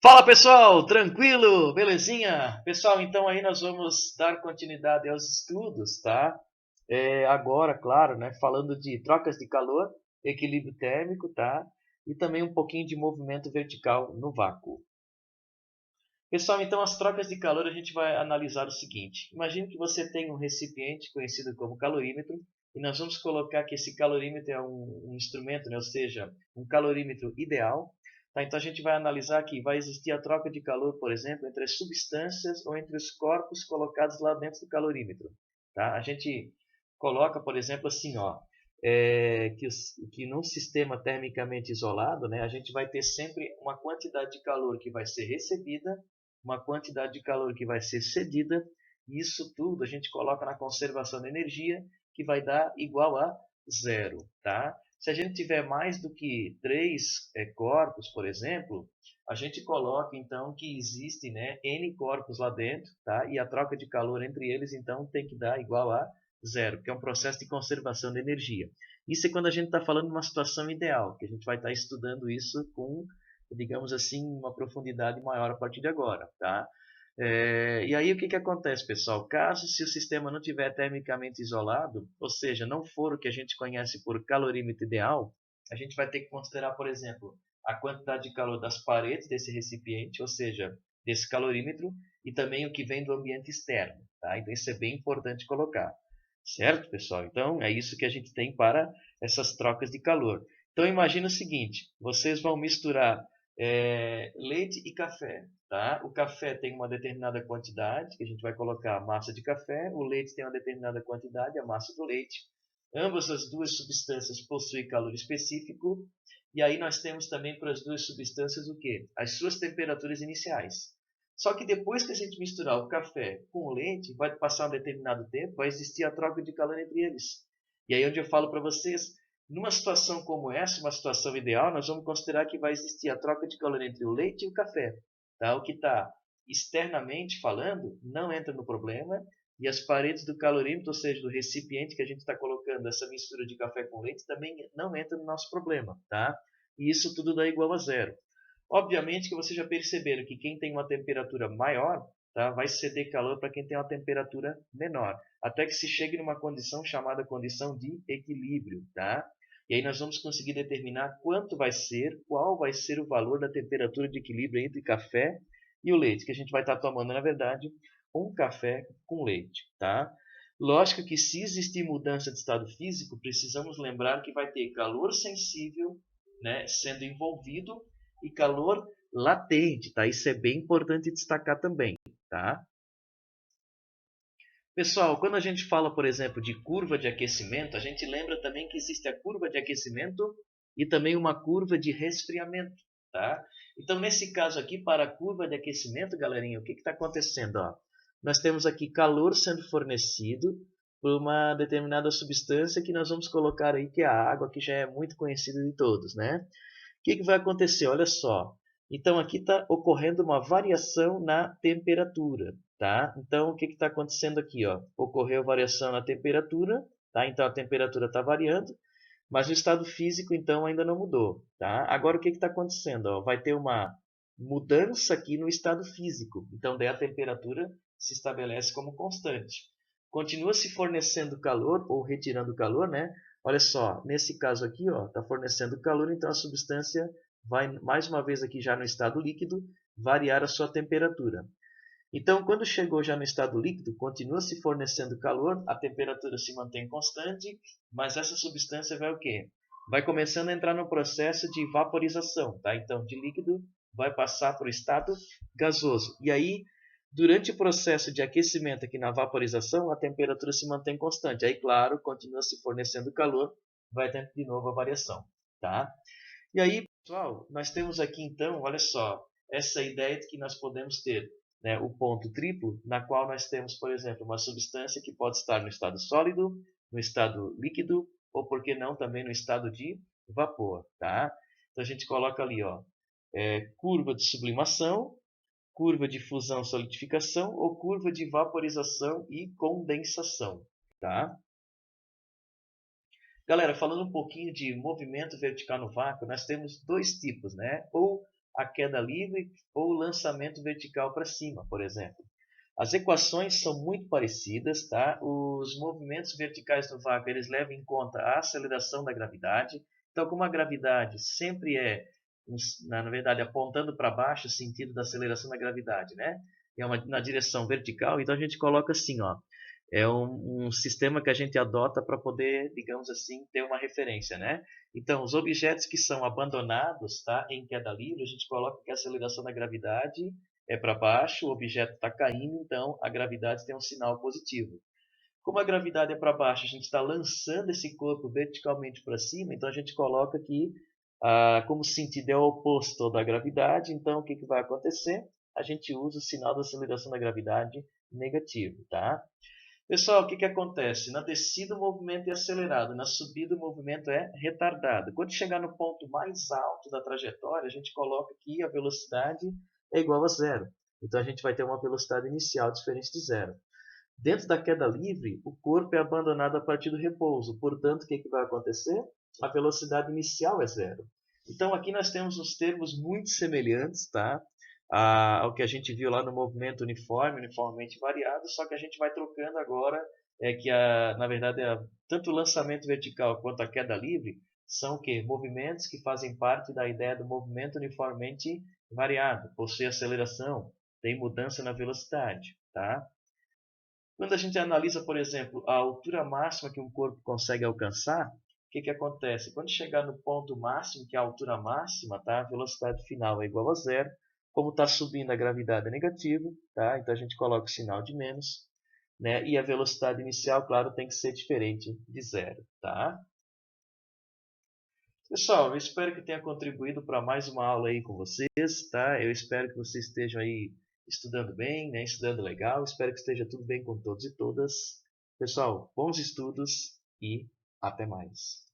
Fala pessoal, tranquilo? Belezinha? Pessoal, então aí nós vamos dar continuidade aos estudos, tá? Agora, claro, né, falando de trocas de calor, equilíbrio térmico, tá? E também um pouquinho de movimento vertical no vácuo. Pessoal, então as trocas de calor a gente vai analisar o seguinte. Imagine que você tem um recipiente conhecido como calorímetro e nós vamos colocar que esse calorímetro é um instrumento, né, ou seja, um calorímetro ideal. Tá? Então a gente vai analisar que vai existir a troca de calor, por exemplo, entre as substâncias ou entre os corpos colocados lá dentro do calorímetro. Tá? A gente coloca, por exemplo, assim, ó, que num sistema termicamente isolado, né, a gente vai ter sempre uma quantidade de calor que vai ser recebida, uma quantidade de calor que vai ser cedida, e isso tudo a gente coloca na conservação de energia, que vai dar igual a zero. Tá? Se a gente tiver mais do que três corpos, por exemplo, a gente coloca então que existe, né, N corpos lá dentro, tá? E a troca de calor entre eles então tem que dar igual a zero, que é um processo de conservação de energia. Isso é quando a gente está falando de uma situação ideal, que a gente vai estar estudando isso com, digamos assim, uma profundidade maior a partir de agora, tá? E aí o que acontece, pessoal? Caso se o sistema não estiver termicamente isolado, ou seja, não for o que a gente conhece por calorímetro ideal, a gente vai ter que considerar, por exemplo, a quantidade de calor das paredes desse recipiente, ou seja, desse calorímetro, e também o que vem do ambiente externo, tá? Então isso é bem importante colocar. Certo, pessoal? Então, é isso que a gente tem para essas trocas de calor. Então, imagina o seguinte: vocês vão misturar leite e café. Tá? O café tem uma determinada quantidade, que a gente vai colocar a massa de café, o leite tem uma determinada quantidade, a massa do leite. Ambas as duas substâncias possuem calor específico, e aí nós temos também para as duas substâncias o quê? As suas temperaturas iniciais. Só que depois que a gente misturar o café com o leite, vai passar um determinado tempo, vai existir a troca de calor entre eles. E aí onde eu falo para vocês, numa situação como essa, uma situação ideal, nós vamos considerar que vai existir a troca de calor entre o leite e o café. Tá? O que está externamente falando não entra no problema, e as paredes do calorímetro, ou seja, do recipiente que a gente está colocando essa mistura de café com leite, também não entra no nosso problema. Tá? E isso tudo dá igual a zero. Obviamente que vocês já perceberam que quem tem uma temperatura maior, tá, vai ceder calor para quem tem uma temperatura menor, até que se chegue numa condição chamada condição de equilíbrio. Tá? E aí nós vamos conseguir determinar quanto vai ser, qual vai ser o valor da temperatura de equilíbrio entre café e o leite, que a gente vai estar tomando, na verdade, um café com leite. Tá? Lógico que se existir mudança de estado físico, precisamos lembrar que vai ter calor sensível, né, sendo envolvido e calor latente, tá? Isso é bem importante destacar também, tá? Pessoal, quando a gente fala, por exemplo, de curva de aquecimento, a gente lembra também que existe a curva de aquecimento e também uma curva de resfriamento, tá? Então, nesse caso aqui, para a curva de aquecimento, galerinha, o que está acontecendo? Ó? Nós temos aqui calor sendo fornecido por uma determinada substância que nós vamos colocar aí, que é a água, que já é muito conhecida de todos, né? Que vai acontecer? Olha só. Então, aqui está ocorrendo uma variação na temperatura. Tá? Então, o que está acontecendo aqui? Ó? Ocorreu variação na temperatura. Tá? Então, a temperatura está variando. Mas o estado físico, então, ainda não mudou. Tá? Agora, o que está acontecendo? Ó? Vai ter uma mudança aqui no estado físico. Então, daí a temperatura se estabelece como constante. Continua se fornecendo calor ou retirando calor, né? Olha só, nesse caso aqui, ó, está fornecendo calor, então a substância vai, mais uma vez aqui já no estado líquido, variar a sua temperatura. Então, quando chegou já no estado líquido, continua se fornecendo calor, a temperatura se mantém constante, mas essa substância vai o quê? Vai começando a entrar no processo de vaporização, tá? Então, de líquido vai passar para o estado gasoso. E aí, durante o processo de aquecimento aqui na vaporização, a temperatura se mantém constante. Aí, claro, continua se fornecendo calor, vai ter de novo a variação, tá? E aí, pessoal, nós temos aqui então, olha só, essa ideia de que nós podemos ter, né, o ponto triplo, na qual nós temos, por exemplo, uma substância que pode estar no estado sólido, no estado líquido, ou por que não também no estado de vapor, tá? Então a gente coloca ali, ó, curva de sublimação, curva de fusão-solidificação ou curva de vaporização e condensação, tá? Galera, falando um pouquinho de movimento vertical no vácuo, nós temos dois tipos, né? Ou a queda livre ou o lançamento vertical para cima, por exemplo. As equações são muito parecidas, tá? Os movimentos verticais do vácuo, eles levam em conta a aceleração da gravidade. Então, como a gravidade sempre é, na verdade, apontando para baixo o sentido da aceleração da gravidade, né? É na direção vertical, então a gente coloca assim, ó. É um sistema que a gente adota para poder, digamos assim, ter uma referência, né? Então, os objetos que são abandonados, tá, em queda livre, a gente coloca que a aceleração da gravidade é para baixo, o objeto está caindo, então a gravidade tem um sinal positivo. Como a gravidade é para baixo, a gente está lançando esse corpo verticalmente para cima, então a gente coloca que, como o sentido é o oposto da gravidade, então o que vai acontecer? A gente usa o sinal da aceleração da gravidade negativo, tá? Pessoal, o que acontece? Na descida o movimento é acelerado, na subida o movimento é retardado. Quando chegar no ponto mais alto da trajetória, a gente coloca que a velocidade é igual a zero. Então a gente vai ter uma velocidade inicial diferente de zero. Dentro da queda livre, o corpo é abandonado a partir do repouso. Portanto, o que vai acontecer? A velocidade inicial é zero. Então aqui nós temos uns termos muito semelhantes, tá? Ao que a gente viu lá no movimento uniforme, uniformemente variado, só que a gente vai trocando agora, que na verdade tanto o lançamento vertical quanto a queda livre são o quê? Movimentos que fazem parte da ideia do movimento uniformemente variado, possui aceleração, tem mudança na velocidade, tá? Quando a gente analisa, por exemplo, a altura máxima que um corpo consegue alcançar, o que acontece? Quando chegar no ponto máximo, que é a altura máxima, tá? A velocidade final é igual a zero. Como está subindo, a gravidade é negativa, tá? Então a gente coloca o sinal de menos, né? E a velocidade inicial, claro, tem que ser diferente de zero, tá? Pessoal, eu espero que tenha contribuído para mais uma aula aí com vocês, tá? Eu espero que vocês estejam aí estudando bem, né? Estudando legal. Espero que esteja tudo bem com todos e todas. Pessoal, bons estudos e até mais.